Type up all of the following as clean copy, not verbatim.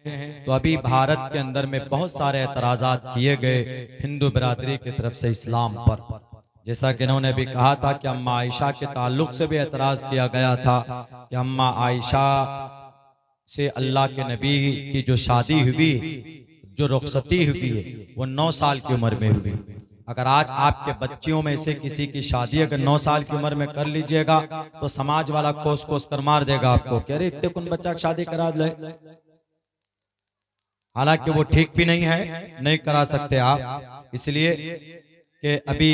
तो अभी भारत के अंदर में बहुत सारे एतराज़ात किए गए हिंदू बिरादरी की तरफ से इस्लाम पर। जैसा कि इन्होंने भी कहा था कि अम्मा आयशा के ताल्लुक से भी एतराज़ किया गया था कि अम्मा आयशा से अल्लाह के नबी की जो शादी हुई, जो रुखसती हुई है, वो 9 साल की उम्र में हुई। अगर आज आपके बच्चियों में से किसी की शादी अगर 9 साल की उम्र में कर लीजिएगा तो समाज वाला कोस कोस कर मार देगा आपको कि अरे इतने कुन बच्चा की शादी करा ले। हालांकि वो ठीक भी नहीं है, नहीं करा सकते आप, इसलिए कि अभी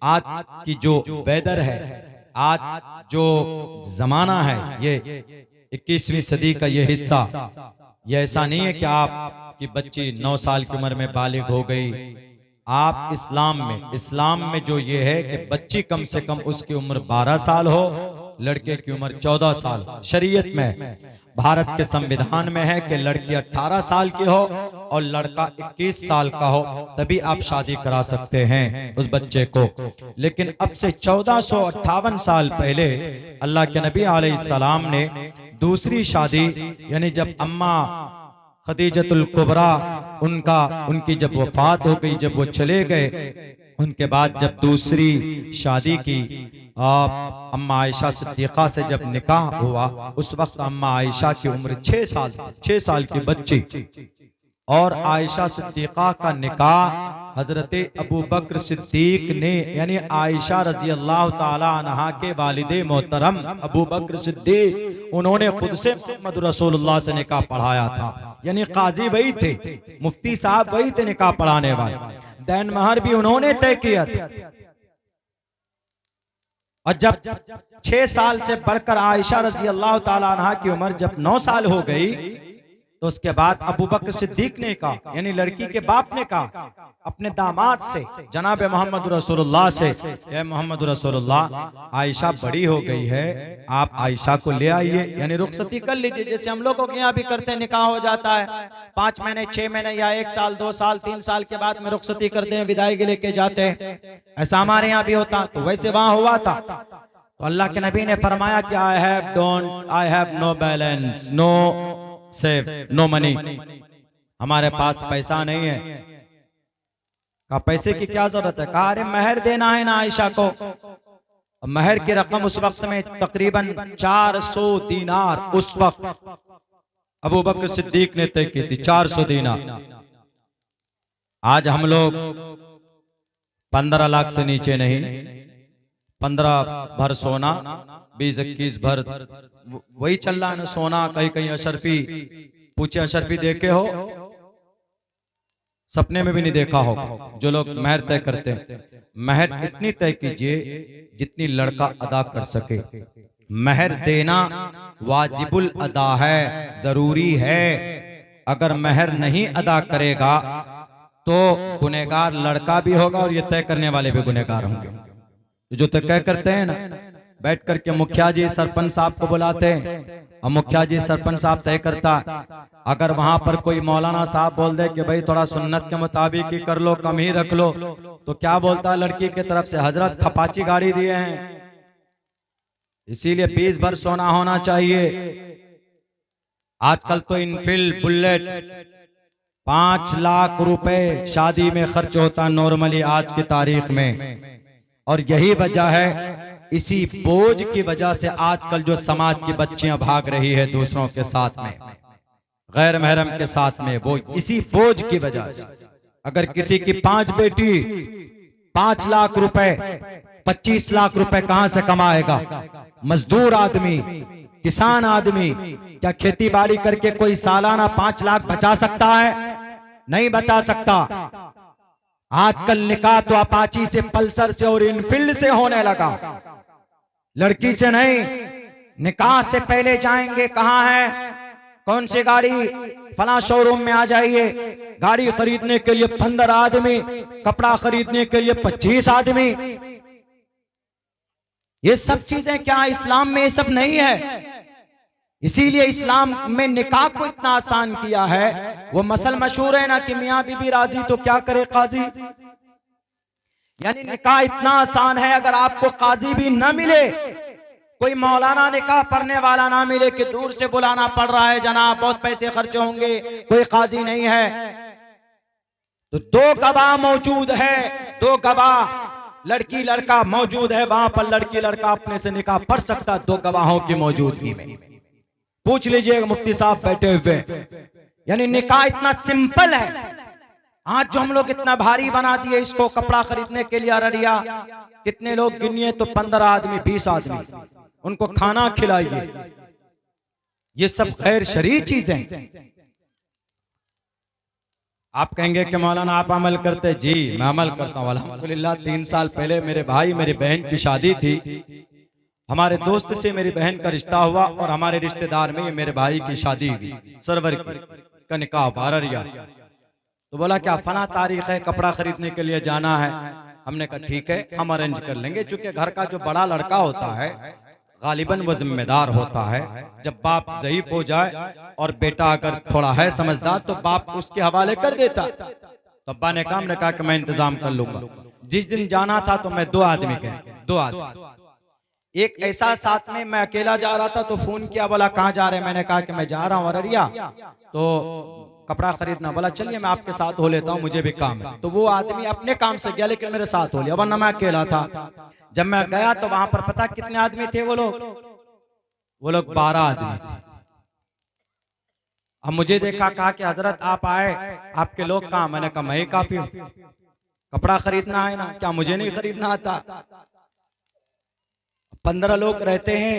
आज की जो वेदर है, आज जो जमाना है, ये 21वीं सदी का ये हिस्सा, ये ऐसा नहीं है कि आपकी बच्ची 9 साल की उम्र में बालिग हो गई। आप इस्लाम में जो ये है कि बच्ची कम से कम उसकी उम्र 12 साल हो, लड़के की उम्र 14 साल। शरीयत में, भारत के संविधान में है कि लड़की 18 साल की हो और लड़का 21 साल का हो, तभी आप शादी करा सकते हैं उस बच्चे को। लेकिन अब से 1458 साल पहले अल्लाह के नबी अलैहिस्सलाम ने दूसरी शादी, यानी जब अम्मा खदीजतुल कुबरा उनकी जब वफात हो गई, जब वो चले गए, उनके बाद जब दूसरी शादी की अम्मा आयशा सिद्दीक़ा से जब निकाह हुआ, उस वक्त अम्मा आयशा की उम्र 6 साल की बच्ची, और आयशा सिद्दीक़ा का निकाह हजरत अबू बकर सिद्दीक ने, यानी आयशा रजी अल्लाह ताला अन्हा के वालिदे मोहतरम अबू बकर सिद्दीक, उन्होंने खुद से मोहम्मद रसूलुल्लाह से निकाह पढ़ाया था। यानी काजी वही थे, मुफ्ती साहब वही थे निकाह पढ़ाने वाले, दैन महर भी उन्होंने तय किया था। और जब 6 साल से बढ़कर आयशा रजी अल्लाह ताला अन्हा की उम्र जब 9 साल हो गई, तो उसके बाद अबू बकर सिद्दीक ने कहा, यानी लड़की के बाप ने कहा अपने दामाद से, जनाब मोहम्मद रसूलुल्लाह से, ए मोहम्मद रसूलुल्लाह, आयशा बड़ी हो गई है, आप आयशा को ले आइए, यानी रुखसती कर लीजिए, जैसे हम लोगों के यहाँ भी करते हैं, निकाह हो जाता है 5 महीने 6 महीने या 1 साल 2 साल 3 साल के बाद में रुखसती करते हैं, विदाई के लेके जाते हैं, ऐसा हमारे यहाँ भी होता, तो वैसे वहां हुआ था। तो अल्लाह के नबी ने फरमाया कि I have no balance, no save, no money, हमारे पास पैसा नहीं है। कहा पैसे की क्या जरूरत है? कहा अरे महर देना है ना आयशा को। महर की रकम उस वक्त में तकरीबन 400 दीनार उस वक्त अबू बकर सिद्दीक ने तय की थी, 400 दीनार। आज हम लोग 15 लाख से नीचे नहीं, 15 भर सोना, 20-21 भर वही चल रहा है ना सोना। कहीं कहीं अशरफी, पूछे अशरफी देखे हो? सपने में भी नहीं देखा हो। जो लोग महर तय करते हैं, महर इतनी तय कीजिए जितनी लड़का अदा कर सके। महर देना वाजिबुल अदा है, जरूरी है। अगर महर नहीं अदा करेगा तो गुनहगार लड़का भी होगा और ये तय करने वाले भी गुनहगार होंगे। जो तय करते हैं ना, बैठ करके मुखिया जी सरपंच साहब को बुलाते हैं और मुखिया जी सरपंच साहब तय करता। अगर वहां पर कोई मौलाना साहब बोल दे कि भाई थोड़ा सुन्नत के मुताबिक ही कर लो, कम ही रख लो, तो क्या बोलता है लड़की की तरफ से? हजरत खपाची गाड़ी दिए हैं, इसीलिए 20 भर सोना होना चाहिए। आजकल तो इनफील्ड बुलेट 5 लाख रुपए शादी में खर्च होता नॉर्मली आज की तारीख में। और यही वजह है, इसी बोझ की वजह से आजकल जो समाज की बच्चियां भाग रही है दूसरों के साथ में, गैर महरम के साथ में, वो इसी बोझ की वजह से। अगर किसी की 5 बेटी, 5 लाख रुपए, 25 लाख रुपए कहां से कमाएगा? मजदूर आदमी, किसान आदमी, क्या खेती बाड़ी करके कोई सालाना 5 लाख बचा सकता है? नहीं बचा सकता। आजकल निकाह तो अपाची से, पल्सर से और इनफील्ड से होने लगा, लड़की से नहीं। निकाह से पहले जाएंगे कहाँ है, कौन सी गाड़ी, फला शोरूम में आ जाइए, गाड़ी खरीदने के लिए 15 आदमी, कपड़ा खरीदने के लिए 25 आदमी। ये सब चीजें क्या इस्लाम में ये सब नहीं है। इसीलिए इस्लाम में निकाह को इतना आसान किया है। वो मसल मशहूर है ना कि मियाँ बीबी राजी तो क्या करे काजी। यानी निकाह इतना आसान है, अगर आपको काजी भी न मिले, कोई मौलाना निकाह पढ़ने वाला ना मिले कि दूर से बुलाना पड़ रहा है, जनाब बहुत पैसे खर्च होंगे, कोई काजी नहीं है, तो 2 गवाह मौजूद है, 2 गवाह लड़की लड़का मौजूद है, वहां पर लड़की लड़का अपने से निकाह पढ़ सकता 2 गवाहों की मौजूदगी में। पूछ लीजिएगा मुफ्ती साहब बैठे हुए, यानी निकाह इतना सिंपल है। आज जो हम लोग इतना भारी बना दिए इसको, कपड़ा खरीदने के लिए अररिया कितने लोग गिनिए तो 15 आदमी 20 आदमी, उनको खाना खिलाइए, ये सब गैर शरई चीजें। आप कहेंगे कि मौलाना आप अमल करते? जी मैं अमल करता हूँ अल्हम्दुलिल्लाह। 3 साल पहले मेरे भाई मेरी बहन की शादी थी, हमारे दोस्त से मेरी बहन का रिश्ता हुआ और हमारे रिश्तेदार में मेरे भाई की शादी हुई, सरवर का निकाह अररिया। तो बोला क्या फला तारीख है, कपड़ा खरीदने के लिए जाना है। हमने कहा ठीक है हम अरेंज कर लेंगे, चूंकि घर का जो बड़ा लड़का होता है गालिबन वो जिम्मेदार होता है। जब बाप ज़ईफ हो जाए और बेटा अगर थोड़ा है समझदार तो बाप उसके हवाले कर देता। तो अब्बा ने कहा कि मैं इंतजाम कर लूंगा। जिस दिन जाना था तो मैं 2 आदमी गए, 2 आदमी। एक ऐसा साथ में मैं अकेला जा रहा था तो फोन किया, बोला कहाँ जा रहे हैं? मैंने कहा कि मैं जा रहा हूँ अररिया, तो कपड़ा खरीदना। बोला चलिए मैं आपके साथ हो लेता हूँ, मुझे भी काम है। तो वो आदमी अपने काम से गया लेकिन मेरे साथ हो लिया, वरना मैं अकेला था। जब मैं गया तो वहां पर पता कितने आदमी थे? वो लोग 12 आदमी थे। अब मुझे देखा, कहा कि हजरत आप आए, आपके लोग कहाँ? मैंने कहा मैं ही काफी हूँ, कपड़ा खरीदना है ना, क्या मुझे नहीं खरीदना आता? 15 लोग रहते हैं,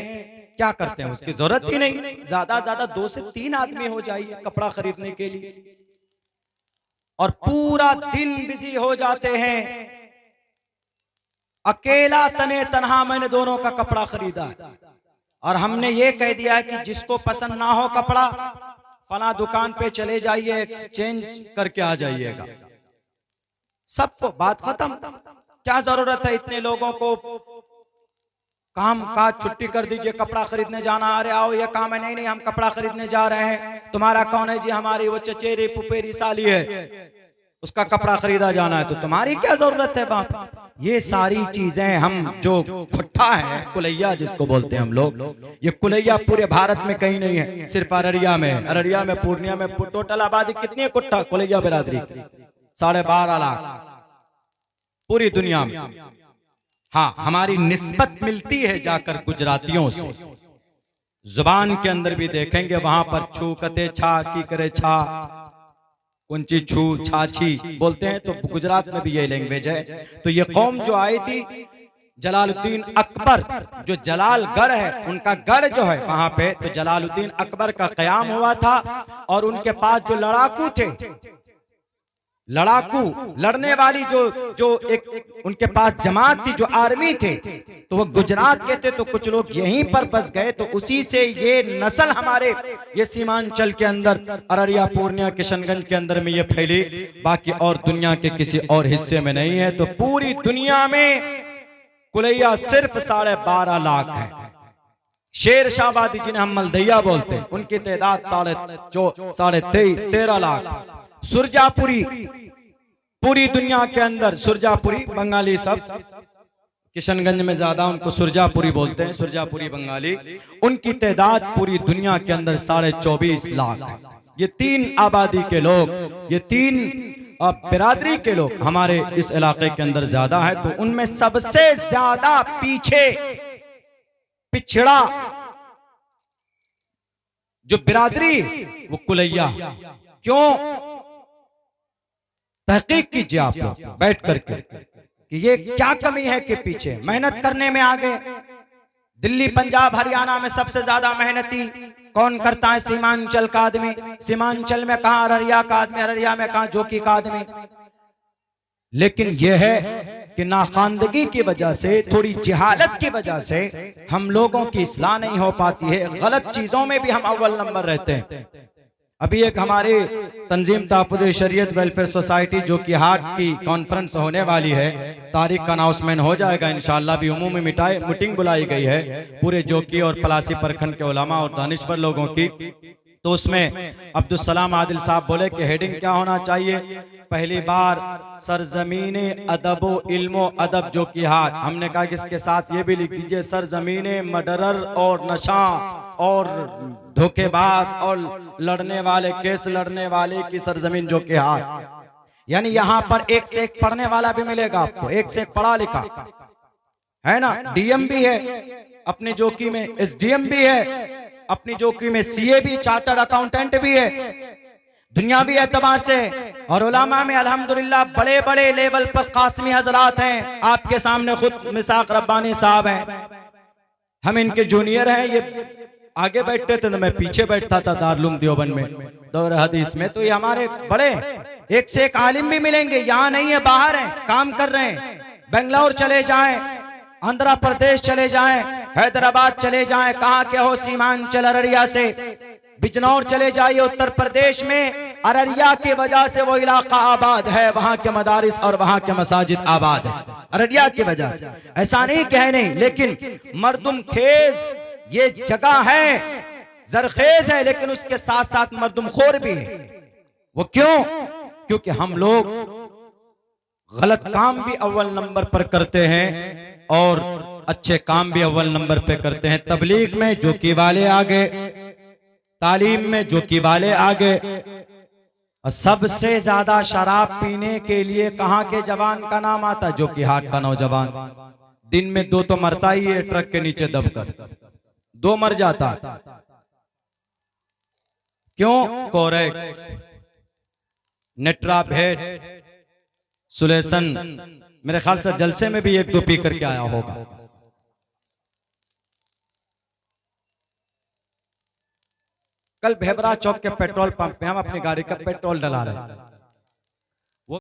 क्या करते हैं, उसकी जरूरत ही नहीं, ज्यादा ज्यादा 2 से 3 आदमी हो जाइए कपड़ा खरीदने के लिए, और पूरा दिन बिजी हो जाते हैं। अकेला तने तनहा मैंने दोनों का कपड़ा खरीदा और हमने ये कह दिया कि जिसको पसंद ना हो कपड़ा फला दुकान पे चले जाइए, एक्सचेंज करके आ जाइएगा। सबको बात खत्म। क्या जरूरत है इतने लोगों को काम का छुट्टी कर दीजिए, कपड़ा खरीदने जाना, अरे आओ ये काम है, नहीं नहीं हम कपड़ा खरीदने जा रहे हैं। तुम्हारा कौन है? जी हमारी वो चचेरी पुपेरी साली है, उसका कपड़ा खरीदा जाना है, तो तुम्हारी क्या जरूरत है बाप? ये सारी चीजें हम जो खुट्टा है, कुलैया जिसको बोलते हैं हम लोग, ये कुलैया पूरे भारत में कहीं नहीं है, सिर्फ अररिया में। अररिया में, पूर्णिया में टोटल आबादी कितनी है कुट्टा कुलैया बिरादरी? 12.5 लाख पूरी दुनिया में। हाँ हमारी निस्बत मिलती है जाकर गुजरातियों से, जुबान के अंदर भी देखेंगे वहां पर छू कते छा की करे छा, कुंची छू छाछी बोलते हैं, तो गुजरात में भी ये लैंग्वेज है। तो ये कौम जो आई थी जलालुद्दीन अकबर, जो जलालगढ़ है उनका गढ़ जो है वहां पे, तो जलालुद्दीन अकबर का कयाम हुआ था और उनके पास जो लड़ाकू थे, लड़ाकू लड़ने वाली जो एक उनके पास जमात थी, जो आर्मी थे, तो वो गुजरात के थे। तो कुछ लोग यहीं पर बस गए, तो उसी से ये नस्ल हमारे ये सीमांचल के अंदर अररिया पूर्णिया किशनगंज के अंदर में ये फैली, बाकी और दुनिया के किसी और हिस्से में नहीं है। तो पूरी दुनिया में कुलैया सिर्फ 12.5 लाख है। शेर शाहबादी जिन्हें हम मलदैया बोलते हैं, उनकी तादाद 13.5 लाख। सुरजापुरी पूरी दुनिया के अंदर, सुरजापुरी बंगाली सब, किशनगंज में ज्यादा उनको सुरजापुरी बोलते हैं, सुरजापुरी बंगाली, उनकी तादाद पूरी दुनिया के अंदर 24.5 लाख है। ये 3 आबादी के लोग, ये 3 बिरादरी के लोग हमारे इस इलाके के अंदर ज्यादा है। तो उनमें सबसे ज्यादा पिछड़ा जो बिरादरी वो कुलैया। क्यों? तहकीक कीजिए आप लोग बैठ करके कि ये क्या कमी है कि पीछे मेहनत करने में आगे। दिल्ली पंजाब हरियाणा में सबसे ज्यादा मेहनती कौन करता है? सीमांचल का आदमी। सीमांचल में कहां? अररिया का आदमी। अररिया में कहां? जोकी का आदमी। लेकिन यह है कि नाखानदगी की वजह से, थोड़ी जहालत की वजह से हम लोगों की इस्लाह नहीं हो पाती है, गलत चीजों में भी हम अव्वल नंबर रहते हैं। अभी एक हमारी तंजीम तहफ़्फ़ुज़ शरीयत वेलफेयर सोसाइटी जो कि हाट की कॉन्फ्रेंस होने वाली है, तारीख का अनाउंसमेंट हो जाएगा इंशाअल्लाह। भी उमूमी मीटिंग बुलाई गई है पूरे जोकी और पलासी प्रखंड के उलमा और दानिश्वर लोगों की। तो उसमें अब्दुल सलाम आदिल साहब बोले कि हेडिंग क्या होना चाहिए, पहली बार सरजमीन अदब इल्मो अदब जो की हाट। हमने कहा कि इसके साथ ये भी लिख दीजिए सरजमीन मर्डरर और नशा और धोखेबाज और लड़ने वाले, केस लड़ने वाले की सरजमीन जो की हाट। यानी यहाँ पर एक से एक पढ़ने वाला भी मिलेगा आपको, एक से एक पढ़ा लिखा है ना। डीएम भी है अपनी जोकी में, एसडीएम भी है अपनी जोकी में, सीए भी, चार्टर्ड अकाउंटेंट भी है दुनियावी एतबार से। और उलामा में अल्हम्दुलिल्लाह बड़े बड़े लेवल पर कासमी हजरात हैं। आपके सामने खुद मिसाक रब्बानी साहब हैं, हम इनके जूनियर हैं। ये आगे बैठते थे तो मैं पीछे बैठता था दारुल देवबंद में दौर हदीस में। तो ये हमारे बड़े एक से एक आलिम भी मिलेंगे, यहाँ नहीं है, बाहर हैं, काम कर रहे हैं। बेंगलोर चले जाएं, आंध्र प्रदेश चले जाएं, हैदराबाद चले जाएं, कहाँ के हो, सीमांचल अररिया से बिजनौर चले जाइए उत्तर प्रदेश में। अररिया की वजह से वो इलाका आबाद है, वहां के मदारिस और वहां के मसाजिद आबाद है अररिया की वजह से। ऐसा नहीं कहे नहीं, लेकिन मर्दुम खेज ये जगह है, जरखेज है, लेकिन उसके साथ साथ मर्दुम खोर भी है। वो क्यों? क्योंकि हम लोग गलत काम भी अव्वल नंबर पर करते हैं और अच्छे काम भी अव्वल नंबर पे करते हैं। तबलीग में जोकी वाले आगे, तालीम में जोकी वाले आगे। और सबसे ज्यादा शराब पीने के लिए कहां के जवान का नाम आता? जोकी हाट का नौजवान। दिन में 2 तो मरता ही है, ट्रक के नीचे दबकर 2 मर जाता। क्यों? कोरेक्स, नेट्राभेट, सुलेसन, मेरे ख्याल से जलसे में भी 1-2 पी करके आया होगा। कल भेबरा चौक के पेट्रोल पंप पे हम अपनी गाड़ी का पेट्रोल डला रहे,